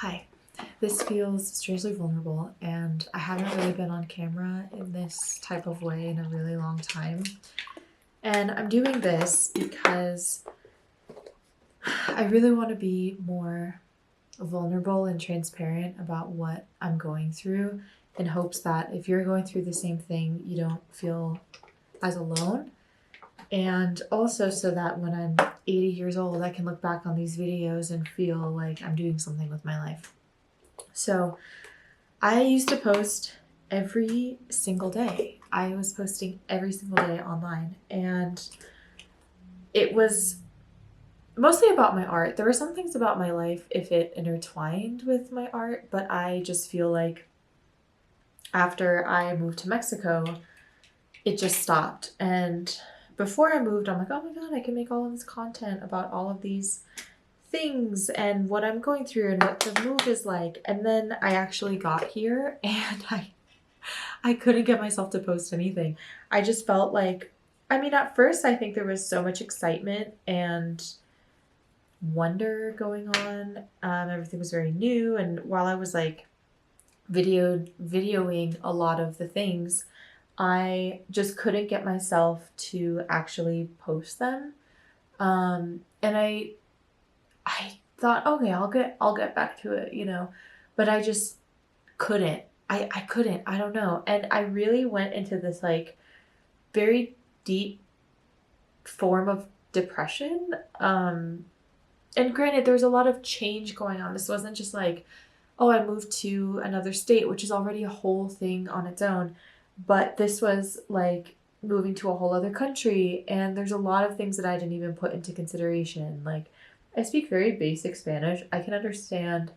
Hi. This feels strangely vulnerable, and I haven't really been on camera in this type of way in a really long time. And I'm doing this because I really want to be more vulnerable and transparent about what I'm going through, in hopes that if you're going through the same thing, you don't feel as alone. And also so that when I'm 80 years old, I can look back on these videos and feel like I'm doing something with my life. So I used to post every single day. I was posting every single day online, and it was mostly about my art. There were some things about my life if it intertwined with my art, but I just feel like after I moved to Mexico, it just stopped. And before I moved, I'm like, oh my God, I can make all of this content about all of these things and what I'm going through and what the move is like. And then I actually got here and I couldn't get myself to post anything. I just felt like, I mean, at first I think there was so much excitement and wonder going on. Everything was very new, and while I was like videoing a lot of the things, I just couldn't get myself to actually post them. And I thought, okay, I'll get back to it, but I just couldn't. I couldn't. I don't know. And I really went into this like very deep form of depression. And granted, there was a lot of change going on. This wasn't just like, oh, I moved to another state, which is already a whole thing on its own. But this was like moving to a whole other country. And there's a lot of things that I didn't even put into consideration. Like, I speak very basic Spanish. I can understand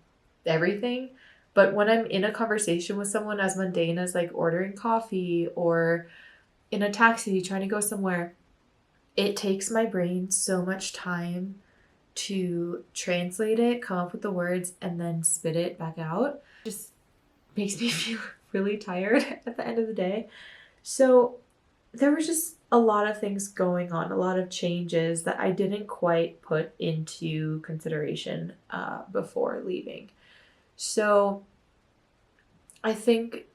everything. But when I'm in a conversation with someone as mundane as like ordering coffee or in a taxi trying to go somewhere, it takes my brain so much time to translate it, come up with the words, and then spit it back out. It just makes me feel really tired at the end of the day. So there was just a lot of things going on, a lot of changes that I didn't quite put into consideration before leaving. So I think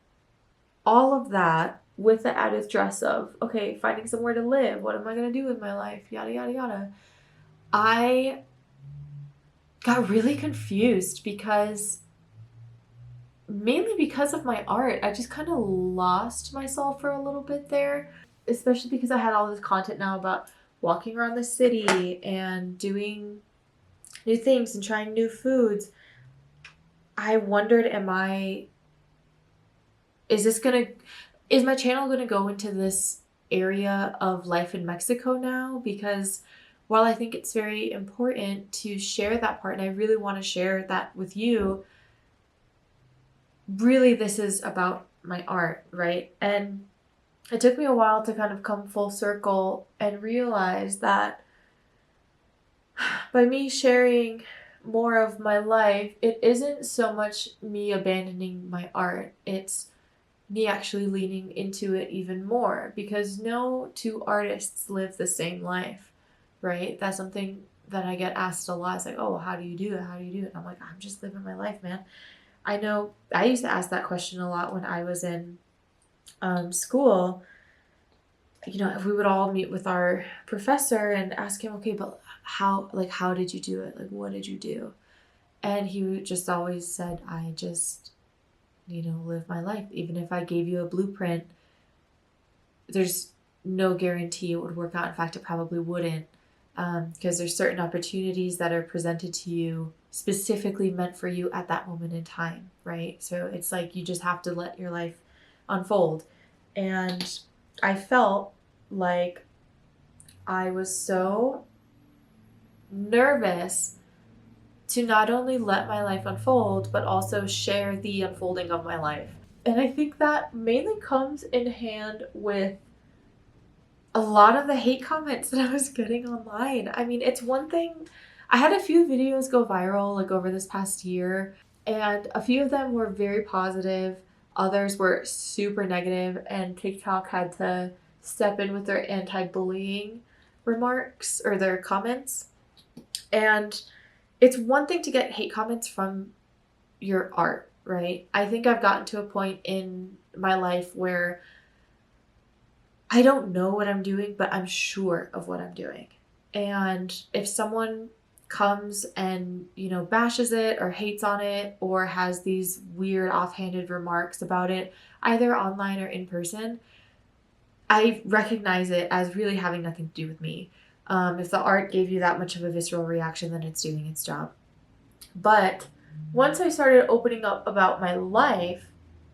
all of that with the added stress of, okay, finding somewhere to live, what am I going to do with my life, yada, yada, yada. I got really confused because mainly because of my art, I just kind of lost myself for a little bit there, especially because I had all this content now about walking around the city and doing new things and trying new foods. I wondered, is my channel gonna go into this area of life in Mexico now? Because while I think it's very important to share that part, and I really want to share that with you, really this is about my art, right? And it took me a while to kind of come full circle and realize that by me sharing more of my life, it isn't so much me abandoning my art. It's me actually leaning into it even more, because no two artists live the same life, right? That's something that I get asked a lot. It's like, oh, how do you do it? How do you do it? And I'm like, I'm just living my life, man. I know I used to ask that question a lot when I was in school. If we would all meet with our professor and ask him, okay, but how did you do it? Like, what did you do? And he just always said, I just, live my life. Even if I gave you a blueprint, there's no guarantee it would work out. In fact, it probably wouldn't, because there's certain opportunities that are presented to you specifically meant for you at that moment in time, right? So it's like you just have to let your life unfold. And I felt like I was so nervous to not only let my life unfold, but also share the unfolding of my life. And I think that mainly comes in hand with a lot of the hate comments that I was getting online. I mean, it's one thing, I had a few videos go viral like over this past year, and a few of them were very positive, others were super negative, and TikTok had to step in with their anti-bullying remarks or their comments. And it's one thing to get hate comments from your art, right? I think I've gotten to a point in my life where I don't know what I'm doing, but I'm sure of what I'm doing. And if someone comes and, bashes it or hates on it or has these weird offhanded remarks about it, either online or in person, I recognize it as really having nothing to do with me. If the art gave you that much of a visceral reaction, then it's doing its job. But once I started opening up about my life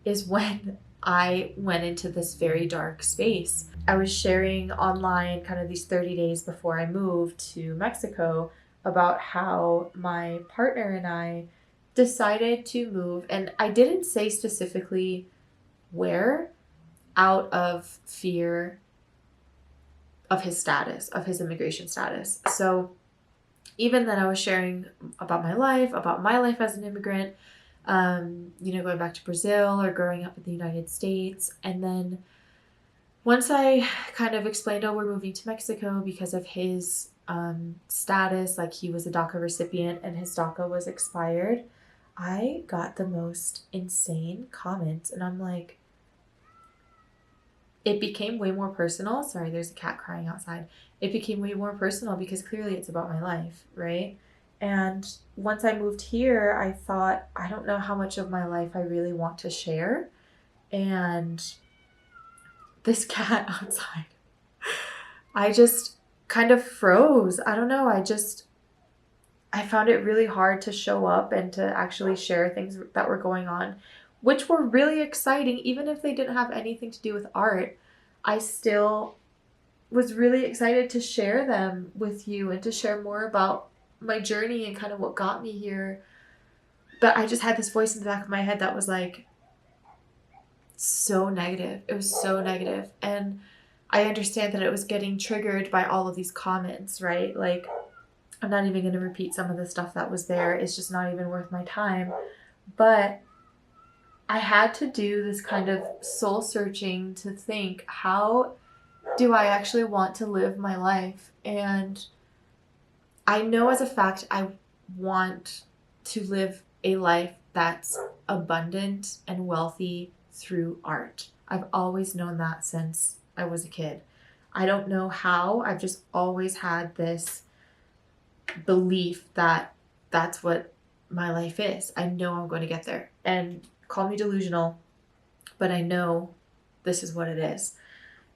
is when I went into this very dark space. I was sharing online kind of these 30 days before I moved to Mexico about how my partner and I decided to move. And I didn't say specifically where, out of fear of his status, of his immigration status. So even then, I was sharing about my life as an immigrant, going back to Brazil or growing up in the United States. And then once I kind of explained, oh, we're moving to Mexico because of his status, like he was a DACA recipient and his DACA was expired, I got the most insane comments. And I'm like, it became way more personal. Sorry, there's a cat crying outside. It became way more personal because clearly it's about my life, right? And once I moved here, I thought, I don't know how much of my life I really want to share. And this cat outside, I just kind of froze. I don't know. I found it really hard to show up and to actually share things that were going on, which were really exciting. Even if they didn't have anything to do with art, I still was really excited to share them with you and to share more about my journey and kind of what got me here. But I just had this voice in the back of my head that was like so negative. It was so negative. And I understand that it was getting triggered by all of these comments, right? Like, I'm not even going to repeat some of the stuff that was there. It's just not even worth my time. But I had to do this kind of soul searching to think, how do I actually want to live my life? And I know as a fact I want to live a life that's abundant and wealthy through art. I've always known that since I was a kid. I don't know how. I've just always had this belief that that's what my life is. I know I'm going to get there. And call me delusional, but I know this is what it is.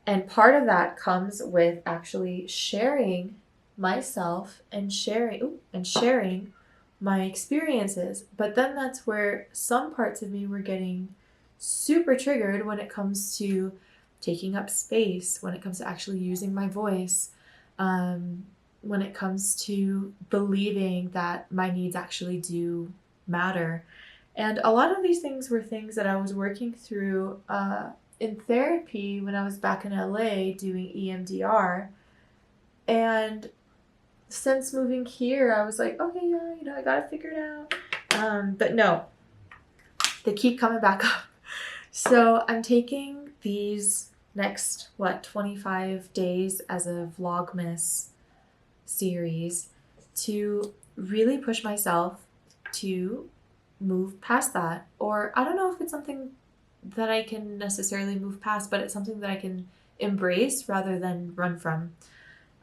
And part of that comes with actually sharing myself and sharing my experiences. But then that's where some parts of me were getting super triggered when it comes to taking up space, when it comes to actually using my voice, when it comes to believing that my needs actually do matter. And a lot of these things were things that I was working through in therapy when I was back in LA doing EMDR. And since moving here, I was like, okay, yeah, I gotta figure it out. But no, they keep coming back up. So I'm taking these next, 25 days as a Vlogmas series to really push myself to move past that. Or I don't know if it's something that I can necessarily move past, but it's something that I can embrace rather than run from.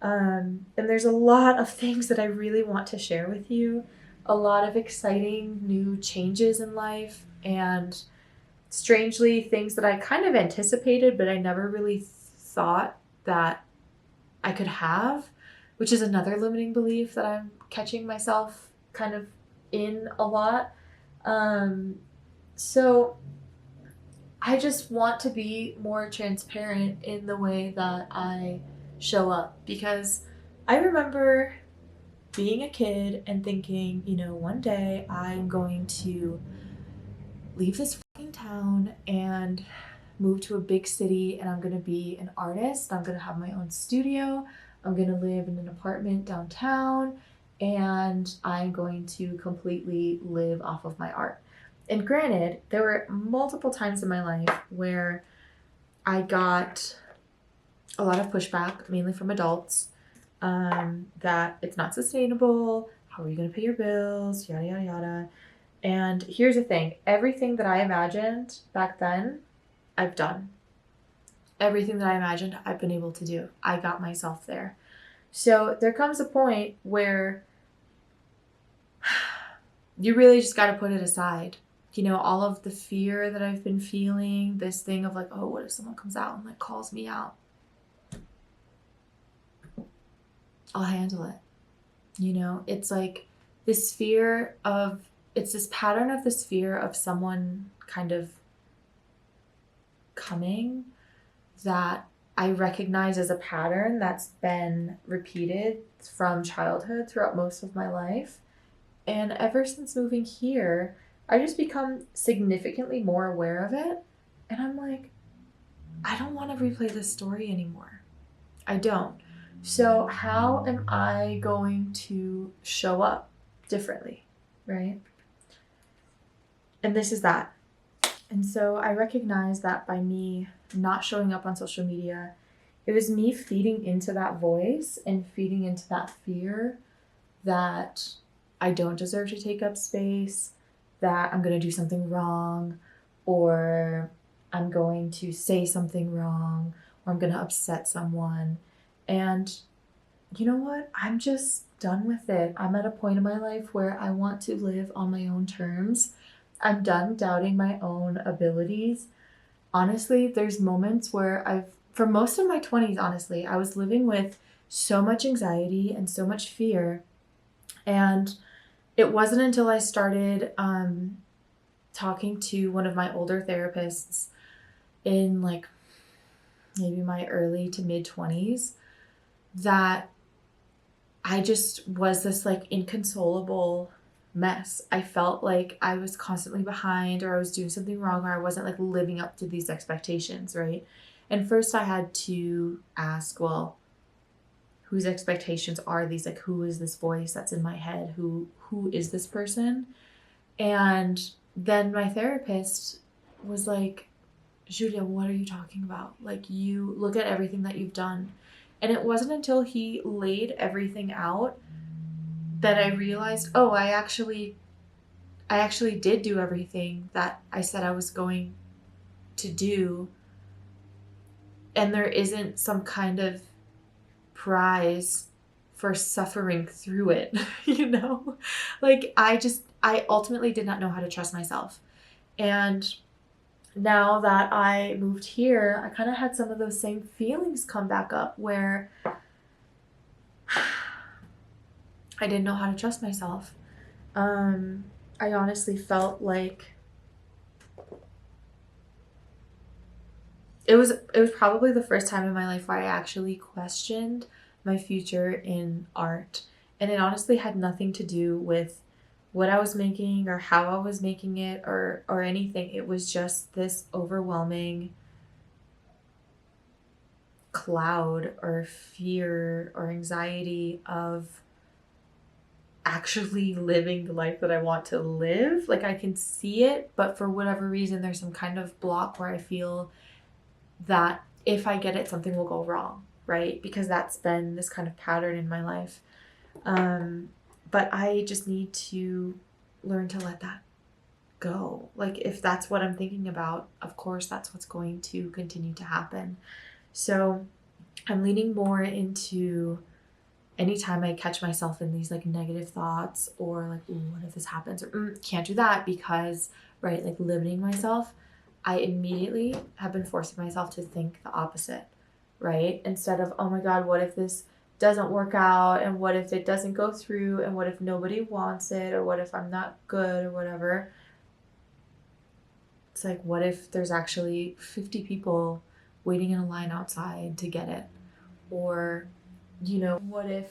And there's a lot of things that I really want to share with you, a lot of exciting new changes in life, and strangely things that I kind of anticipated, but I never really thought that I could have, which is another limiting belief that I'm catching myself kind of in a lot. So I just want to be more transparent in the way that I show up, because I remember being a kid and thinking, one day I'm going to leave this fucking town and move to a big city, and I'm going to be an artist. I'm going to have my own studio. I'm going to live in an apartment downtown, and I'm going to completely live off of my art. And granted, there were multiple times in my life where I got a lot of pushback, mainly from adults, that it's not sustainable. How are you going to pay your bills? Yada, yada, yada. And here's the thing, everything that I imagined back then, I've done. Everything that I imagined, I've been able to do. I got myself there. So there comes a point where you really just got to put it aside. You know, all of the fear that I've been feeling, this thing of like, oh, what if someone comes out and like calls me out? I'll handle it. You know, it's like this fear of, it's this pattern of this fear of someone kind of coming that I recognize as a pattern that's been repeated from childhood throughout most of my life. And ever since moving here, I just become significantly more aware of it. And I'm like, I don't want to replay this story anymore. I don't. So how am I going to show up differently, right? And this is that. And so I recognize that by me not showing up on social media, it was me feeding into that voice and feeding into that fear that I don't deserve to take up space, that I'm going to do something wrong, or I'm going to say something wrong, or I'm going to upset someone. And you know what? I'm just done with it. I'm at a point in my life where I want to live on my own terms. I'm done doubting my own abilities. Honestly, there's moments where for most of my 20s, honestly, I was living with so much anxiety and so much fear. And it wasn't until I started talking to one of my older therapists in like maybe my early to mid 20s that I just was this like inconsolable mess. I felt like I was constantly behind, or I was doing something wrong, or I wasn't like living up to these expectations, right? And first I had to ask, well, whose expectations are these? Like, who is this voice that's in my head? Who is this person? And then my therapist was like, Julia, what are you talking about? Like, you look at everything that you've done. And it wasn't until he laid everything out that I realized, oh, I actually did do everything that I said I was going to do. And there isn't some kind of prize for suffering through it, you know? Like, I ultimately did not know how to trust myself. And now that I moved here, I kind of had some of those same feelings come back up where I didn't know how to trust myself. I honestly felt like it was probably the first time in my life where I actually questioned my future in art. And it honestly had nothing to do with what I was making or how I was making it or anything. It was just this overwhelming cloud or fear or anxiety of actually living the life that I want to live. Like, I can see it, but for whatever reason, there's some kind of block where I feel that if I get it, something will go wrong, right? Because that's been this kind of pattern in my life. But I just need to learn to let that go. Like, if that's what I'm thinking about, of course, that's what's going to continue to happen. So I'm leaning more into anytime I catch myself in these like negative thoughts or like, ooh, what if this happens? Or can't do that because, right, like limiting myself, I immediately have been forcing myself to think the opposite, right? Instead of, oh my God, what if this doesn't work out? And what if it doesn't go through? And what if nobody wants it? Or what if I'm not good or whatever? It's like, what if there's actually 50 people waiting in a line outside to get it? Or, you know, what if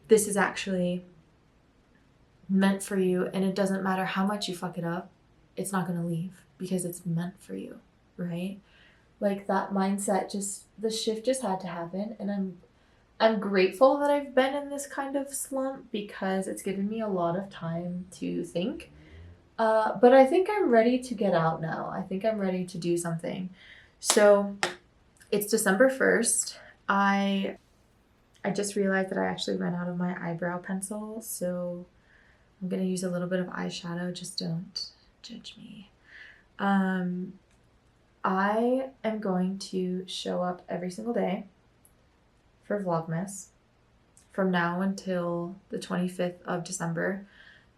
this is actually meant for you and it doesn't matter how much you fuck it up, it's not going to leave because it's meant for you, right? Like, that mindset, just the shift just had to happen. And I'm grateful that I've been in this kind of slump because it's given me a lot of time to think. But I think I'm ready to get out now. I think I'm ready to do something. So it's December 1st. I just realized that I actually ran out of my eyebrow pencil. So I'm going to use a little bit of eyeshadow. Just don't judge me. I am going to show up every single day for Vlogmas from now until the 25th of December.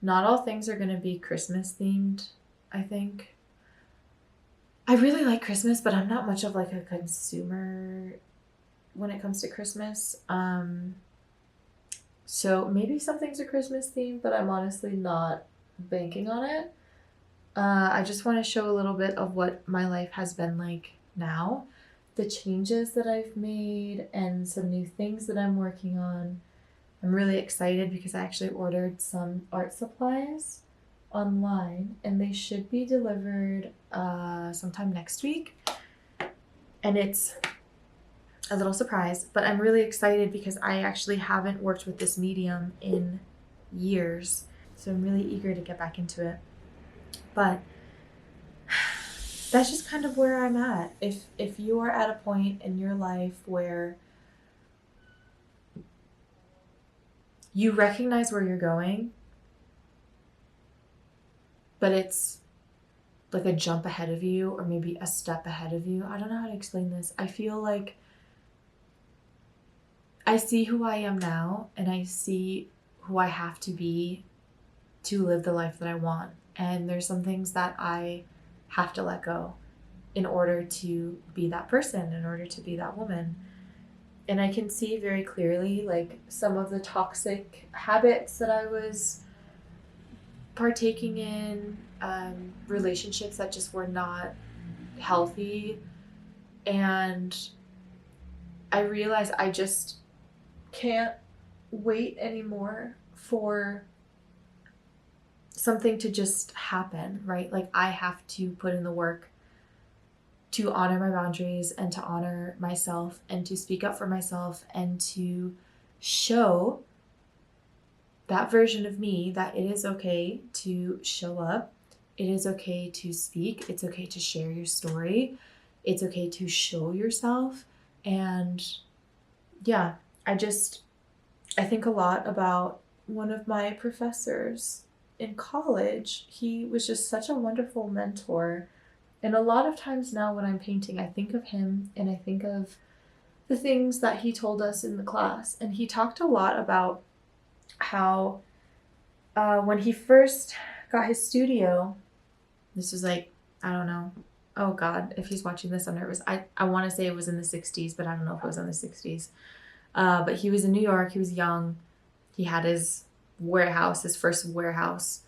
Not all things are going to be Christmas themed, I think. I really like Christmas, but I'm not much of like a consumer when it comes to Christmas. So maybe some things are Christmas themed, but I'm honestly not banking on it. I just want to show a little bit of what my life has been like now, the changes that I've made, and some new things that I'm working on. I'm really excited because I actually ordered some art supplies online, and they should be delivered sometime next week. And it's a little surprise, but I'm really excited because I actually haven't worked with this medium in years. So I'm really eager to get back into it. But that's just kind of where I'm at. If you are at a point in your life where you recognize where you're going, but it's like a jump ahead of you or maybe a step ahead of you. I don't know how to explain this. I feel like I see who I am now and I see who I have to be to live the life that I want. And there's some things that I have to let go in order to be that person, in order to be that woman. And I can see very clearly like some of the toxic habits that I was partaking in, relationships that just were not healthy. And I realized I just can't wait anymore for something to just happen, right? Like I have to put in the work to honor my boundaries and to honor myself and to speak up for myself and to show that version of me that it is okay to show up. It is okay to speak. It's okay to share your story. It's okay to show yourself. And yeah, I think a lot about one of my professors in college. He was just such a wonderful mentor. And a lot of times now when I'm painting, I think of him and I think of the things that he told us in the class. And he talked a lot about how when he first got his studio, this was like, I don't know. Oh God, if he's watching this, I'm nervous. I want to say it was in the 60s, but I don't know if it was in the 60s. But he was in New York. He was young. He had his warehouse, his first warehouse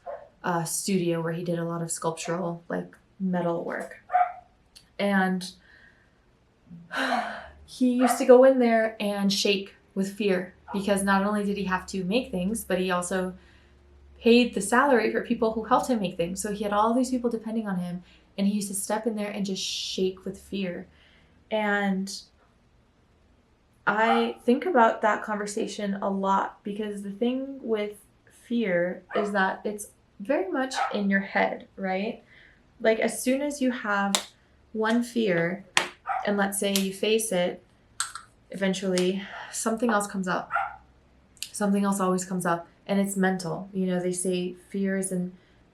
studio where he did a lot of sculptural, like metal work. And he used to go in there and shake with fear because not only did he have to make things, but he also paid the salary for people who helped him make things. So he had all these people depending on him, and he used to step in there and just shake with fear. And I think about that conversation a lot because the thing with fear is that it's very much in your head, right? Like as soon as you have one fear and let's say you face it, eventually something else comes up. Something else always comes up, and it's mental. You know, they say fear is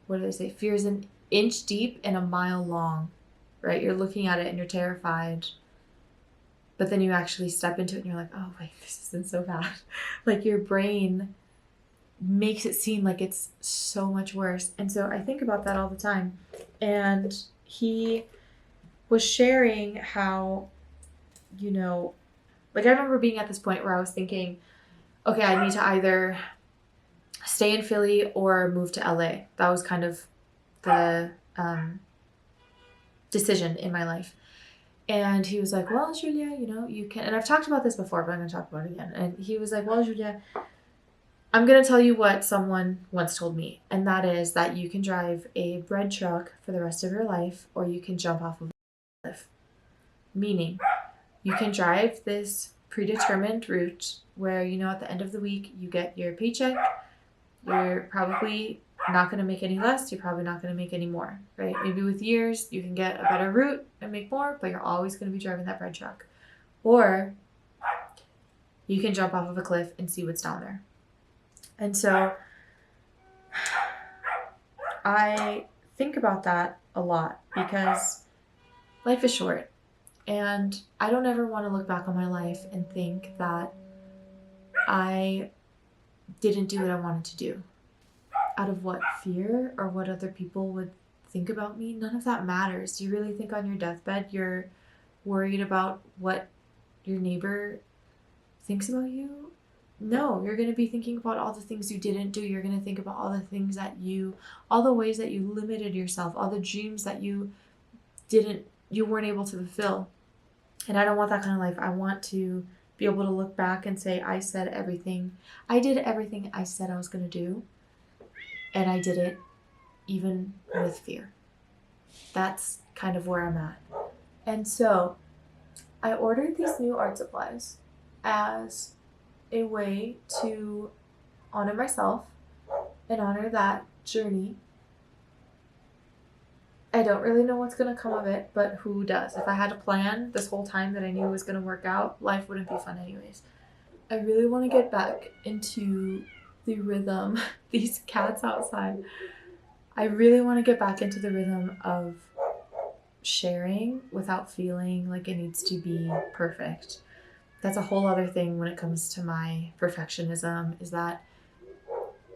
Fear is an inch deep and a mile long, right? You're looking at it and you're terrified. But then you actually step into it and you're like, oh, wait, this isn't so bad. Like your brain makes it seem like it's so much worse. And so I think about that all the time. And he was sharing how, you know, like I remember being at this point where I was thinking, okay, I need to either stay in Philly or move to LA. That was kind of the decision in my life. And he was like, well, Julia, you know, you can, and I've talked about this before, but I'm going to talk about it again. And he was like, well, Julia, I'm going to tell you what someone once told me. And that is that you can drive a bread truck for the rest of your life, or you can jump off of a cliff. Meaning, you can drive this predetermined route where, you know, at the end of the week, you get your paycheck. You're probably not going to make any less. You're probably not going to make any more, right? Maybe with years, you can get a better route and make more, but you're always going to be driving that bread truck. Or you can jump off of a cliff and see what's down there. And so I think about that a lot because life is short, and I don't ever want to look back on my life and think that I didn't do what I wanted to do. Out of what? Fear or what other people would think about me? None of that matters. Do you really think on your deathbed you're worried about what your neighbor thinks about you? No, you're going to be thinking about all the things you didn't do. You're going to think about all the things that all the ways that you limited yourself, all the dreams that you weren't able to fulfill. And I don't want that kind of life. I want to be able to look back and say, I did everything I said I was going to do. And I did it even with fear. That's kind of where I'm at. And so I ordered these new art supplies as a way to honor myself and honor that journey. I don't really know what's going to come of it, but who does? If I had a plan this whole time that I knew was going to work out, life wouldn't be fun anyways. I really want to get back into the rhythm. These cats outside. I really want to get back into the rhythm of sharing without feeling like it needs to be perfect. That's a whole other thing when it comes to my perfectionism, is that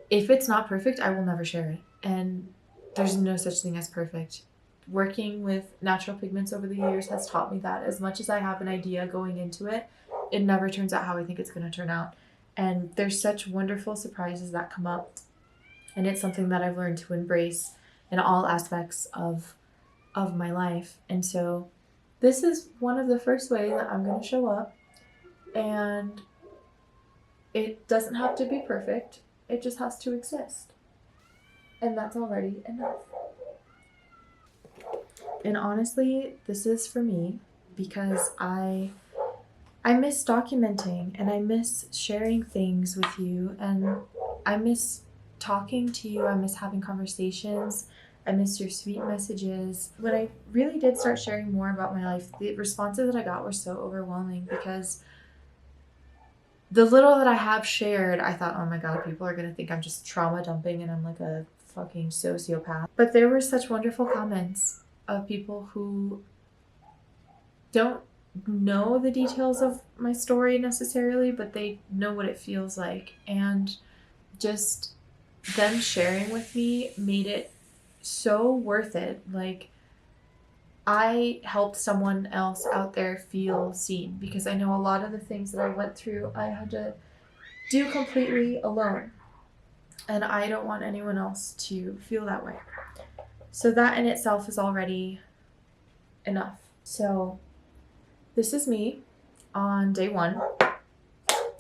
if it's not perfect, I will never share it. And there's no such thing as perfect. Working with natural pigments over the years has taught me that as much as I have an idea going into it, it never turns out how I think it's going to turn out. And there's such wonderful surprises that come up. And it's something that I've learned to embrace in all aspects of my life. And so this is one of the first ways that I'm going to show up. And it doesn't have to be perfect. It just has to exist. And that's already enough. And honestly, this is for me because I miss documenting and I miss sharing things with you, and I miss talking to you. I miss having conversations. I miss your sweet messages. When I really did start sharing more about my life, the responses that I got were so overwhelming because the little that I have shared, I thought, oh my God, people are going to think I'm just trauma dumping and I'm like a fucking sociopath. But there were such wonderful comments of people who don't know the details of my story necessarily, but they know what it feels like. And just them sharing with me made it so worth it. Like, I helped someone else out there feel seen, because I know a lot of the things that I went through, I had to do completely alone. And I don't want anyone else to feel that way. So that in itself is already enough. So this is me on day one,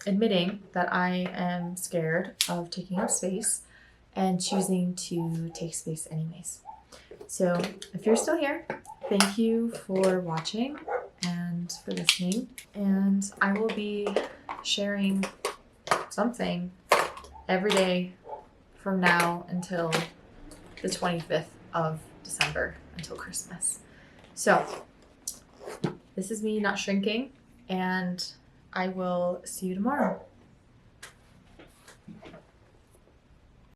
admitting that I am scared of taking up space and choosing to take space anyways. So if you're still here, thank you for watching and for listening. And I will be sharing something every day from now until the 25th of December, until Christmas. So this is me not shrinking, and I will see you tomorrow.